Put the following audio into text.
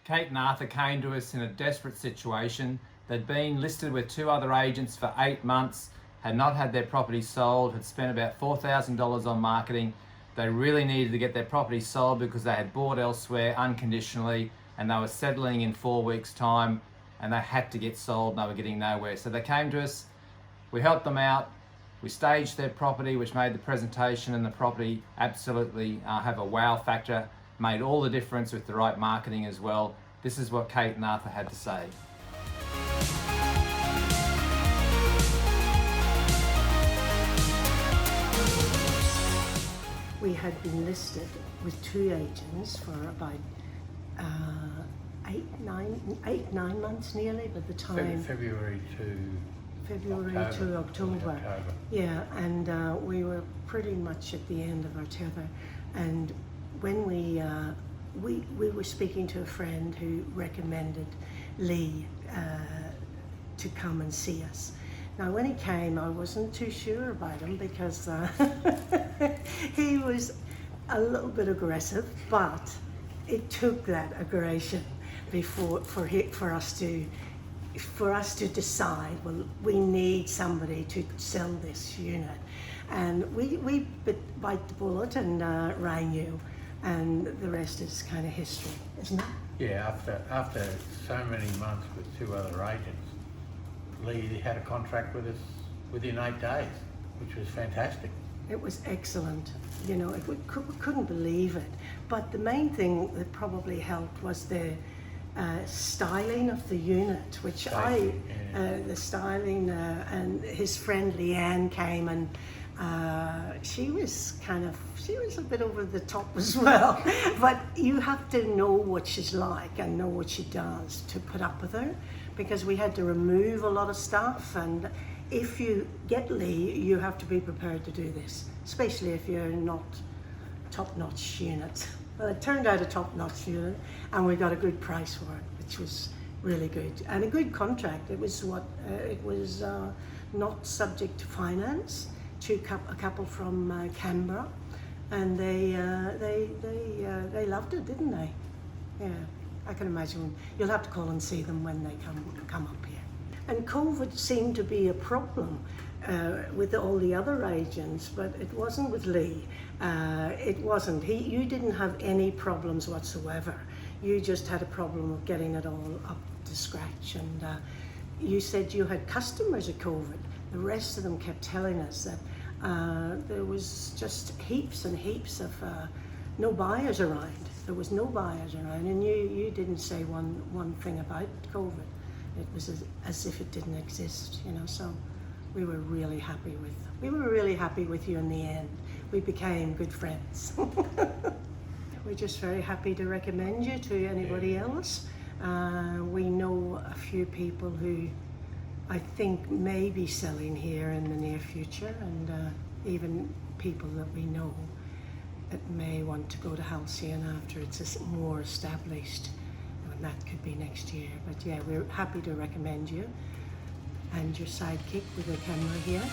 Kate and Arthur came to us in a desperate situation. They'd been listed with 2 other agents for 8 months, had not had their property sold, had spent about $4,000 on marketing. They really needed to get their property sold because they had bought elsewhere unconditionally and they were settling in 4 weeks' time and they had to get sold and they were getting nowhere. So they came to us, we helped them out, we staged their property, which made the presentation and the property absolutely have a wow factor, made all the difference with the right marketing as well. This is what Kate and Arthur had to say. We had been listed with 2 agents for about 8-9 months nearly by the time. February to October. Yeah, and we were pretty much at the end of our tether. And when we were speaking to a friend who recommended Lee to come and see us. Now, when he came, I wasn't too sure about him because he was a little bit aggressive, but it took that aggression for us to decide, well, we need somebody to sell this unit. And we bite the bullet and rang you, and the rest is kind of history, isn't it? Yeah, after so many months with 2 other agents, Lee had a contract with us within 8 days, which was fantastic. It was excellent. You know, we couldn't believe it. But the main thing that probably helped was the styling of the unit, which the styling, and his friend Leanne came and she was a bit over the top as well. But you have to know what she's like and know what she does to put up with her, because we had to remove a lot of stuff, and if you get Lee, you have to be prepared to do this, especially if you're not top-notch unit. Well, it turned out a top-notch unit, and we got a good price for it, which was really good, and a good contract. It was not subject to finance. A couple from Canberra, and they loved it, didn't they? Yeah, I can imagine. You'll have to call and see them when they come up here. And COVID seemed to be a problem with all the other agents, but it wasn't with Lee. It wasn't. You didn't have any problems whatsoever. You just had a problem of getting it all up to scratch. And you said you had customers at COVID. The rest of them kept telling us that there was just heaps and heaps of no buyers around. There was no buyers around, and you didn't say one thing about COVID. It was as if it didn't exist, you know. So we were really happy with you in the end. We became good friends. We're just very happy to recommend you to anybody else. We know a few people who I think may be selling here in the near future, and even people that we know that may want to go to Halcyon after it's more established, and that could be next year. But yeah, we're happy to recommend you, and your sidekick with the camera here.